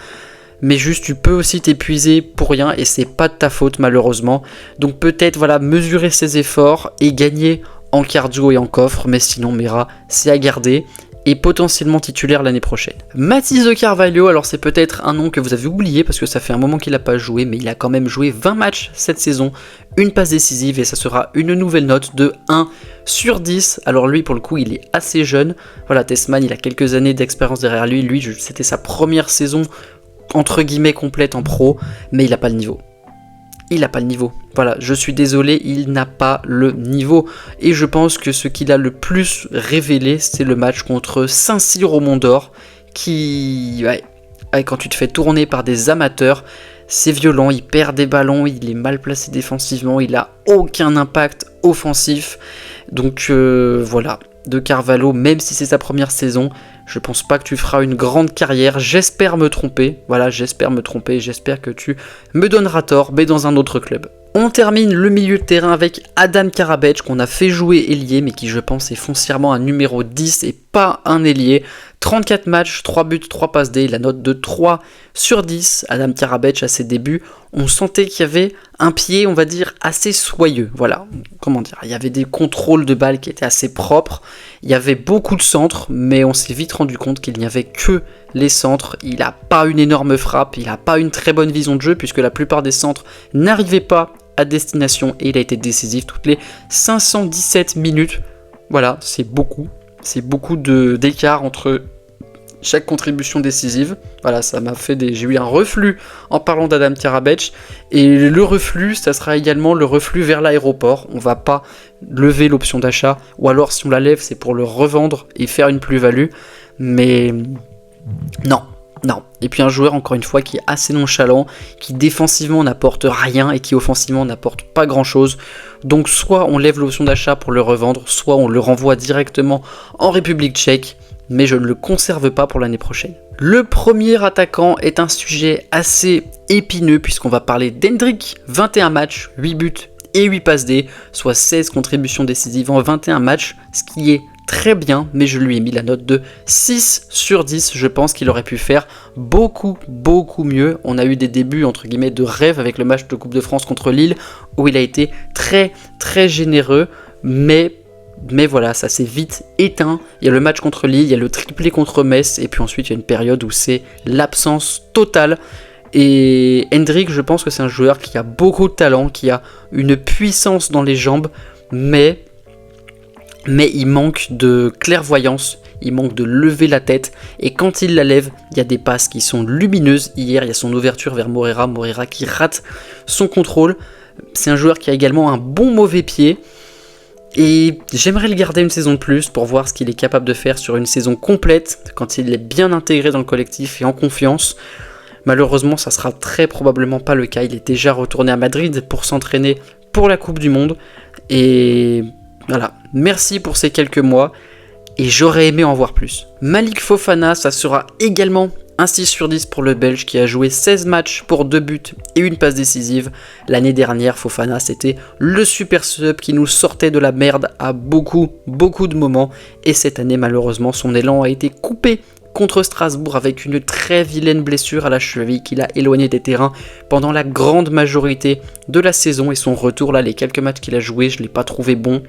mais juste tu peux aussi t'épuiser pour rien et c'est pas de ta faute malheureusement. Donc peut-être voilà, mesurer ses efforts et gagner en cardio et en coffre, mais sinon Mera c'est à garder et potentiellement titulaire l'année prochaine. Mathys de Carvalho, alors c'est peut-être un nom que vous avez oublié parce que ça fait un moment qu'il n'a pas joué, mais il a quand même joué 20 matchs cette saison, une passe décisive et ça sera une nouvelle note de 1/10. Alors lui pour le coup il est assez jeune, voilà Tessman il a quelques années d'expérience derrière lui, c'était sa première saison entre guillemets complète en pro, mais il n'a pas le niveau. Il n'a pas le niveau. Voilà, je suis désolé, il n'a pas le niveau. Et je pense que ce qu'il a le plus révélé, c'est le match contre Saint-Cyr au Mont d'Or, qui, quand tu te fais tourner par des amateurs, c'est violent, il perd des ballons, il est mal placé défensivement, il n'a aucun impact offensif. Donc voilà, de Carvalho, même si c'est sa première saison, je pense pas que tu feras une grande carrière, j'espère me tromper, j'espère que tu me donneras tort, mais dans un autre club. On termine le milieu de terrain avec Adam Karabec, qu'on a fait jouer ailier, mais qui je pense est foncièrement un numéro 10 et pas un ailier. 34 matchs, 3 buts, 3 passes D, la note de 3/10. Adam Karabec à ses débuts, on sentait qu'il y avait un pied, on va dire, assez soyeux. Voilà, comment dire, il y avait des contrôles de balles qui étaient assez propres, il y avait beaucoup de centres, mais on s'est vite rendu compte qu'il n'y avait que les centres. Il n'a pas une énorme frappe, il n'a pas une très bonne vision de jeu, puisque la plupart des centres n'arrivaient pas à destination, et il a été décisif toutes les 517 minutes. Voilà, c'est beaucoup d'écart entre chaque contribution décisive. Voilà, ça m'a fait j'ai eu un reflux en parlant d'Adam Karabec, et le reflux, ça sera également le reflux vers l'aéroport. On va pas lever l'option d'achat, ou alors si on la lève, c'est pour le revendre et faire une plus-value, mais non. Et puis un joueur, encore une fois, qui est assez nonchalant, qui défensivement n'apporte rien et qui offensivement n'apporte pas grand chose. Donc soit on lève l'option d'achat pour le revendre, soit on le renvoie directement en République tchèque, mais je ne le conserve pas pour l'année prochaine. Le premier attaquant est un sujet assez épineux puisqu'on va parler d'Hendrick, 21 matchs, 8 buts et 8 passes D, soit 16 contributions décisives en 21 matchs, ce qui est très bien, mais je lui ai mis la note de 6/10. Je pense qu'il aurait pu faire beaucoup mieux. On a eu des débuts entre guillemets de rêve avec le match de Coupe de France contre Lille où il a été très généreux, mais voilà, ça s'est vite éteint. Il y a le match contre Lille, il y a le triplé contre Metz, et puis ensuite il y a une période où c'est l'absence totale. Et Hendrick, je pense que c'est un joueur qui a beaucoup de talent, qui a une puissance dans les jambes, mais il manque de clairvoyance, il manque de lever la tête, et quand il la lève, il y a des passes qui sont lumineuses. Hier, il y a son ouverture vers Moreira qui rate son contrôle. C'est un joueur qui a également un bon mauvais pied, et j'aimerais le garder une saison de plus pour voir ce qu'il est capable de faire sur une saison complète, quand il est bien intégré dans le collectif et en confiance. Malheureusement, ça sera très probablement pas le cas. Il est déjà retourné à Madrid pour s'entraîner pour la Coupe du Monde. Et voilà, merci pour ces quelques mois. Et j'aurais aimé en voir plus. Malik Fofana, ça sera également un 6/10 pour le Belge qui a joué 16 matchs pour 2 buts et une passe décisive. L'année dernière, Fofana, c'était le super sub qui nous sortait de la merde à beaucoup de moments. Et cette année, malheureusement, son élan a été coupé contre Strasbourg avec une très vilaine blessure à la cheville qui l'a éloigné des terrains pendant la grande majorité de la saison, et son retour là, les quelques matchs qu'il a joué, je ne l'ai pas trouvé bon.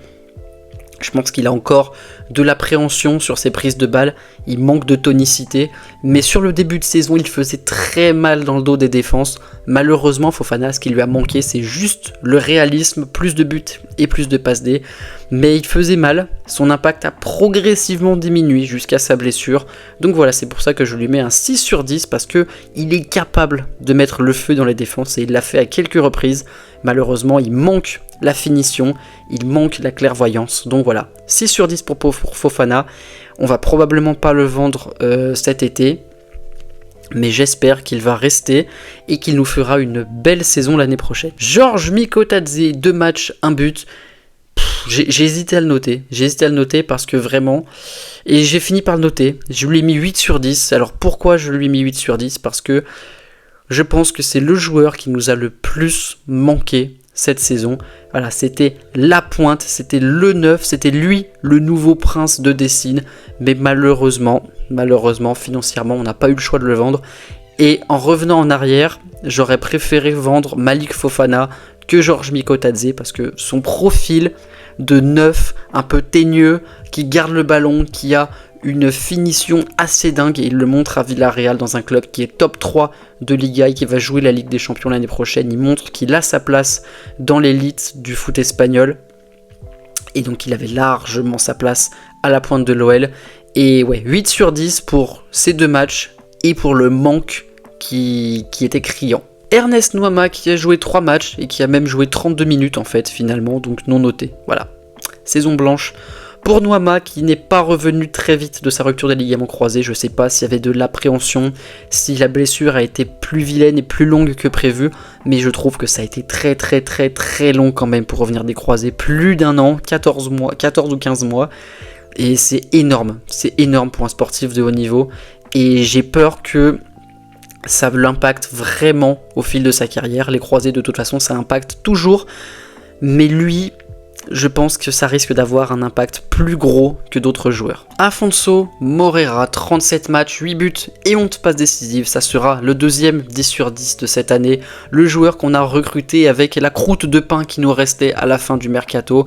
Je pense qu'il a encore de l'appréhension sur ses prises de balles, il manque de tonicité, mais sur le début de saison, il faisait très mal dans le dos des défenses. Malheureusement, Fofana, ce qui lui a manqué, c'est juste le réalisme, plus de buts et plus de passes D, mais il faisait mal, son impact a progressivement diminué jusqu'à sa blessure, donc voilà, c'est pour ça que je lui mets un 6/10, parce que il est capable de mettre le feu dans les défenses, et il l'a fait à quelques reprises. Malheureusement, il manque la finition, il manque la clairvoyance, donc voilà, 6/10 pour Fofana. On va probablement pas le vendre cet été, mais j'espère qu'il va rester et qu'il nous fera une belle saison l'année prochaine. Georges Mikotadze, 2 matchs, 1 but. j'ai hésité à le noter. J'ai hésité à le noter parce que vraiment... Et j'ai fini par le noter. Je lui ai mis 8 sur 10. Alors pourquoi je lui ai mis 8 sur 10 ? Parce que je pense que c'est le joueur qui nous a le plus manqué cette saison. Voilà, c'était la pointe, c'était le neuf, c'était lui, le nouveau prince de Dessine. Mais malheureusement, financièrement, on n'a pas eu le choix de le vendre. Et en revenant en arrière, j'aurais préféré vendre Malik Fofana que Georges Mikotadze parce que son profil de neuf, un peu teigneux, qui garde le ballon, qui a une finition assez dingue, et il le montre à Villarreal dans un club qui est top 3 de Liga et qui va jouer la Ligue des Champions l'année prochaine. Il montre qu'il a sa place dans l'élite du foot espagnol, et donc il avait largement sa place à la pointe de l'OL. Et ouais, 8 sur 10 pour ces deux matchs et pour le manque qui était criant. Ernest Nuama qui a joué 3 matchs et qui a même joué 32 minutes en fait finalement, donc non noté. Voilà, saison blanche pour Nuama qui n'est pas revenu très vite de sa rupture des ligaments croisés. Je sais pas s'il y avait de l'appréhension, si la blessure a été plus vilaine et plus longue que prévu, mais je trouve que ça a été très long quand même pour revenir des croisés. Plus d'un an, 14 ou 15 mois, et c'est énorme pour un sportif de haut niveau, et j'ai peur que ça l'impacte vraiment au fil de sa carrière. Les croisés de toute façon ça impacte toujours, mais lui, je pense que ça risque d'avoir un impact plus gros que d'autres joueurs. Afonso Moreira, 37 matchs, 8 buts et 11 passes décisives. Ça sera le deuxième 10 sur 10 de cette année. Le joueur qu'on a recruté avec la croûte de pain qui nous restait à la fin du mercato.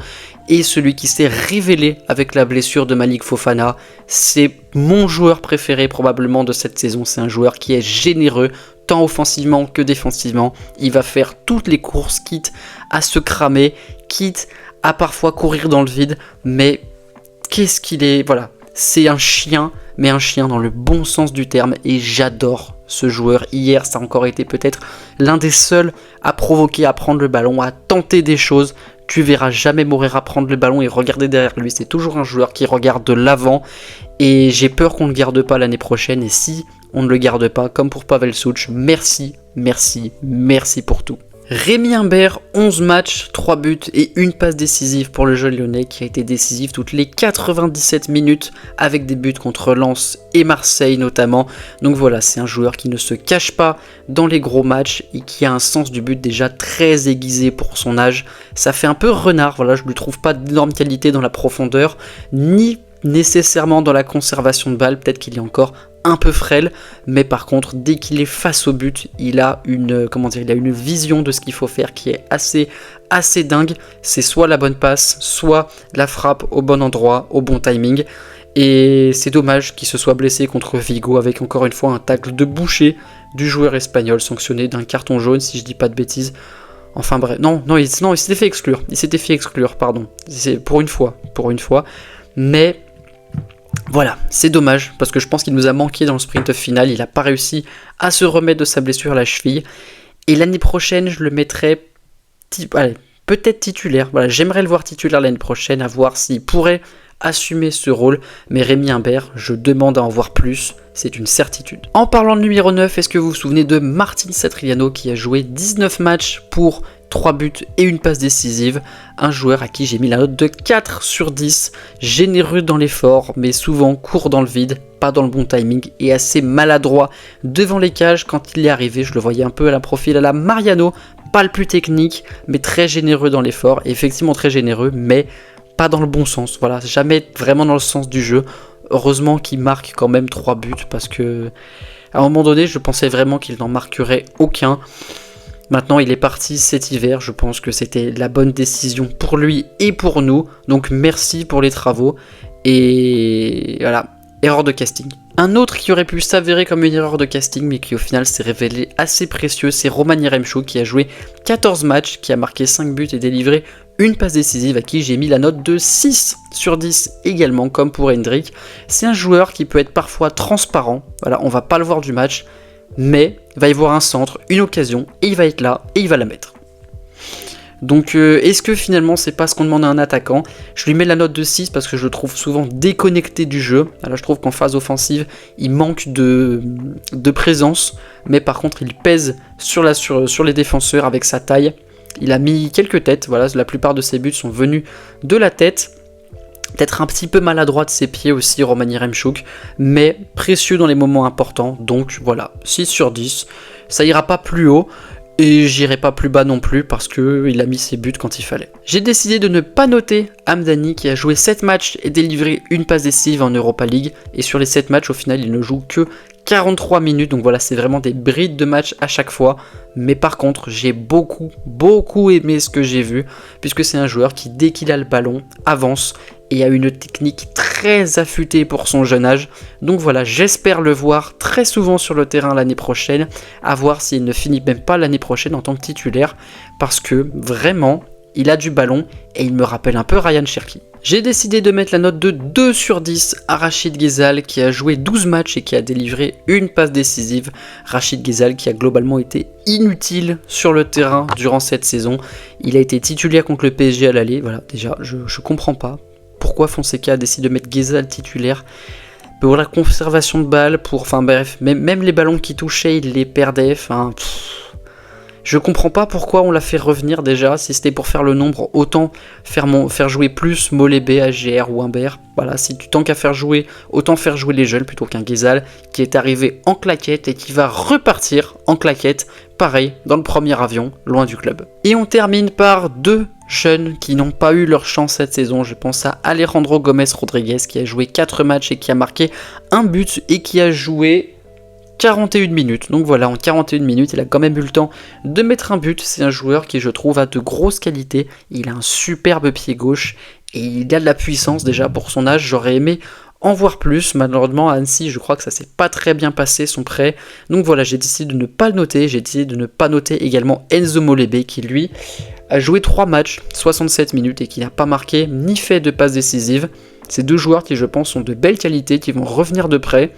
Et celui qui s'est révélé avec la blessure de Malik Fofana. C'est mon joueur préféré probablement de cette saison. C'est un joueur qui est généreux, tant offensivement que défensivement. Il va faire toutes les courses, quitte à se cramer, quitte à parfois courir dans le vide, mais qu'est-ce qu'il est, voilà, c'est un chien, mais un chien dans le bon sens du terme, et j'adore ce joueur. Hier, ça a encore été peut-être l'un des seuls à provoquer, à prendre le ballon, à tenter des choses. Tu verras jamais Moreira prendre le ballon et regarder derrière lui, c'est toujours un joueur qui regarde de l'avant, et j'ai peur qu'on ne le garde pas l'année prochaine, et si on ne le garde pas, comme pour Pavel Such, merci pour tout. Rémi Humbert, 11 matchs, 3 buts et une passe décisive pour le jeune lyonnais qui a été décisif toutes les 97 minutes avec des buts contre Lens et Marseille notamment. Donc voilà, c'est un joueur qui ne se cache pas dans les gros matchs et qui a un sens du but déjà très aiguisé pour son âge. Ça fait un peu renard, voilà, je ne lui trouve pas d'énorme qualité dans la profondeur, ni nécessairement dans la conservation de balle, peut-être qu'il est encore un peu frêle, mais par contre dès qu'il est face au but, il a une vision de ce qu'il faut faire qui est assez dingue. C'est soit la bonne passe, soit la frappe au bon endroit, au bon timing, et c'est dommage qu'il se soit blessé contre Vigo avec encore une fois un tacle de boucher du joueur espagnol sanctionné d'un carton jaune si je dis pas de bêtises. Enfin bref, non, il s'était fait exclure, pardon, c'est pour une fois, mais voilà, c'est dommage, parce que je pense qu'il nous a manqué dans le sprint final, il n'a pas réussi à se remettre de sa blessure à la cheville, et l'année prochaine, je le mettrai, peut-être titulaire, voilà, j'aimerais le voir titulaire l'année prochaine, à voir s'il pourrait assumer ce rôle, mais Rémi Humbert, je demande à en voir plus, c'est une certitude. En parlant de numéro 9, est-ce que vous vous souvenez de Martin Satriano qui a joué 19 matchs pour 3 buts et une passe décisive, un joueur à qui j'ai mis la note de 4 sur 10, généreux dans l'effort, mais souvent court dans le vide, pas dans le bon timing et assez maladroit devant les cages. Quand il est arrivé, je le voyais un peu à la profil à la Mariano, pas le plus technique, mais très généreux dans l'effort, et effectivement très généreux, mais pas dans le bon sens, voilà, jamais vraiment dans le sens du jeu. Heureusement qu'il marque quand même 3 buts, parce que à un moment donné, je pensais vraiment qu'il n'en marquerait aucun. Maintenant, il est parti cet hiver, je pense que c'était la bonne décision pour lui et pour nous, donc merci pour les travaux, et voilà, erreur de casting. Un autre qui aurait pu s'avérer comme une erreur de casting, mais qui au final s'est révélé assez précieux, c'est Roman Yaremchuk qui a joué 14 matchs, qui a marqué 5 buts et délivré une passe décisive, à qui j'ai mis la note de 6 sur 10 également, comme pour Hendrik. C'est un joueur qui peut être parfois transparent, voilà, on va pas le voir du match, mais il va y avoir un centre, une occasion, et il va être là, et il va la mettre. Donc est-ce que finalement c'est pas ce qu'on demande à un attaquant ? Je lui mets la note de 6 parce que je le trouve souvent déconnecté du jeu. Alors je trouve qu'en phase offensive, il manque de présence, mais par contre il pèse sur les défenseurs avec sa taille. Il a mis quelques têtes, voilà, la plupart de ses buts sont venus de la tête. Peut-être un petit peu maladroit de ses pieds aussi, Roman Yaremchuk, mais précieux dans les moments importants. Donc voilà, 6 sur 10. Ça ira pas plus haut. Et j'irai pas plus bas non plus parce qu'il a mis ses buts quand il fallait. J'ai décidé de ne pas noter Hamdani qui a joué 7 matchs et délivré une passe décisive en Europa League. Et sur les 7 matchs, au final, il ne joue que 43 minutes. Donc voilà, c'est vraiment des brides de match à chaque fois. Mais par contre, j'ai beaucoup aimé ce que j'ai vu. Puisque c'est un joueur qui, dès qu'il a le ballon, avance et a une technique très affûtée pour son jeune âge. Donc voilà, j'espère le voir très souvent sur le terrain l'année prochaine, à voir s'il ne finit même pas l'année prochaine en tant que titulaire, parce que vraiment, il a du ballon et il me rappelle un peu Ryan Cherki. J'ai décidé de mettre la note de 2 sur 10 à Rachid Ghezzal qui a joué 12 matchs et qui a délivré une passe décisive. Rachid Ghezzal qui a globalement été inutile sur le terrain durant cette saison. Il a été titulaire contre le PSG à l'aller, voilà, déjà, je comprends pas pourquoi Fonseca décide de mettre Ghezzal titulaire. Pour la conservation de balles, enfin bref, même les ballons qui touchaient, il les perdait, enfin... Je comprends pas pourquoi on l'a fait revenir déjà, si c'était pour faire le nombre, autant faire jouer plus Molébé, AGR ou Humbert. Voilà, si tu tant qu'à faire jouer, autant faire jouer les jeunes plutôt qu'un Ghezzal qui est arrivé en claquette et qui va repartir en claquette, pareil, dans le premier avion, loin du club. Et on termine par 2 jeunes qui n'ont pas eu leur chance cette saison. Je pense à Alejandro Gomez Rodriguez qui a joué 4 matchs et qui a marqué un but et qui a joué 41 minutes, donc voilà, en 41 minutes, il a quand même eu le temps de mettre un but. C'est un joueur qui, je trouve, a de grosses qualités. Il a un superbe pied gauche et il a de la puissance déjà pour son âge. J'aurais aimé en voir plus. Malheureusement, à Annecy, je crois que ça s'est pas très bien passé son prêt. Donc voilà, j'ai décidé de ne pas le noter. J'ai décidé de ne pas noter également Enzo Molébé qui, lui, a joué 3 matchs, 67 minutes et qui n'a pas marqué ni fait de passe décisive. Ces 2 joueurs qui, je pense, ont de belles qualités, qui vont revenir de près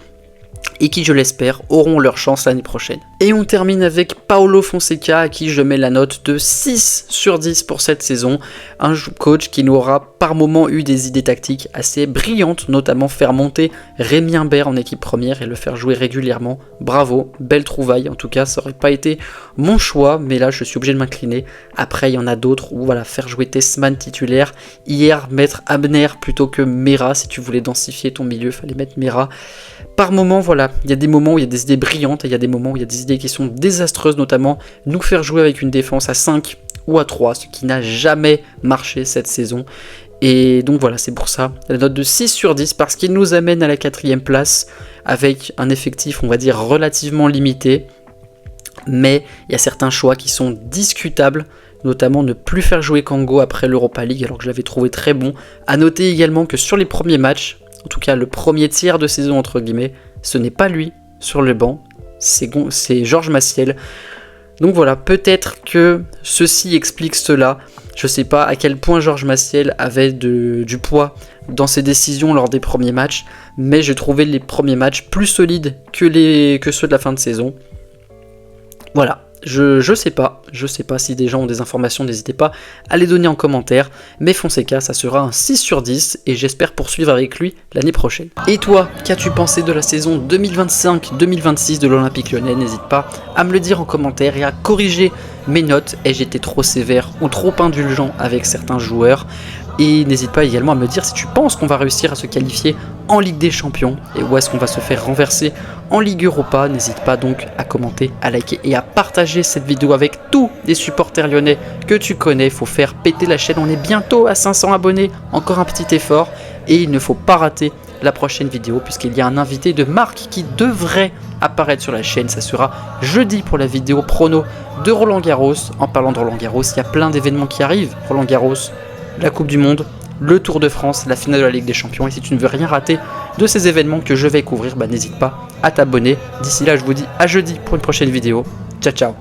et qui, je l'espère, auront leur chance l'année prochaine. Et on termine avec Paulo Fonseca, à qui je mets la note de 6 sur 10 pour cette saison. Un coach qui n'aura par moment eu des idées tactiques assez brillantes, notamment faire monter Rémi Humbert en équipe première et le faire jouer régulièrement. Bravo, belle trouvaille, en tout cas ça aurait pas été mon choix, mais là je suis obligé de m'incliner. Après il y en a d'autres où voilà, faire jouer Tessman titulaire, hier mettre Abner plutôt que Mera, si tu voulais densifier ton milieu, fallait mettre Mera. Par moment, voilà, il y a des moments où il y a des idées brillantes et il y a des moments où il y a des idées qui sont désastreuses, notamment nous faire jouer avec une défense à 5 ou à 3, ce qui n'a jamais marché cette saison. Et donc voilà, c'est pour ça, la note de 6 sur 10, parce qu'il nous amène à la 4e place, avec un effectif, on va dire, relativement limité. Mais il y a certains choix qui sont discutables, notamment ne plus faire jouer Kango après l'Europa League, alors que je l'avais trouvé très bon. A noter également que sur les premiers matchs, en tout cas le premier tiers de saison entre guillemets, ce n'est pas lui sur le banc, c'est Georges Maciel. Donc voilà, peut-être que ceci explique cela. Je sais pas à quel point Georges Maciel avait du poids dans ses décisions lors des premiers matchs, mais j'ai trouvé les premiers matchs plus solides que ceux de la fin de saison. Voilà. Je sais pas si des gens ont des informations, n'hésitez pas à les donner en commentaire, mais Fonseca ça sera un 6 sur 10 et j'espère poursuivre avec lui l'année prochaine. Et toi, qu'as-tu pensé de la saison 2025-2026 de l'Olympique Lyonnais? N'hésite pas à me le dire en commentaire et à corriger mes notes, ai-je été trop sévère ou trop indulgent avec certains joueurs? Et n'hésite pas également à me dire si tu penses qu'on va réussir à se qualifier en Ligue des Champions et où est-ce qu'on va se faire renverser en Ligue Europa. N'hésite pas donc à commenter, à liker et à partager cette vidéo avec tous les supporters lyonnais que tu connais. Il faut faire péter la chaîne, on est bientôt à 500 abonnés, encore un petit effort. Et il ne faut pas rater la prochaine vidéo puisqu'il y a un invité de marque qui devrait apparaître sur la chaîne. Ça sera jeudi pour la vidéo prono de Roland Garros. En parlant de Roland Garros, il y a plein d'événements qui arrivent. Roland Garros, la Coupe du Monde, le Tour de France, la finale de la Ligue des Champions. Et si tu ne veux rien rater de ces événements que je vais couvrir, n'hésite pas à t'abonner. D'ici là, je vous dis à jeudi pour une prochaine vidéo. Ciao, ciao.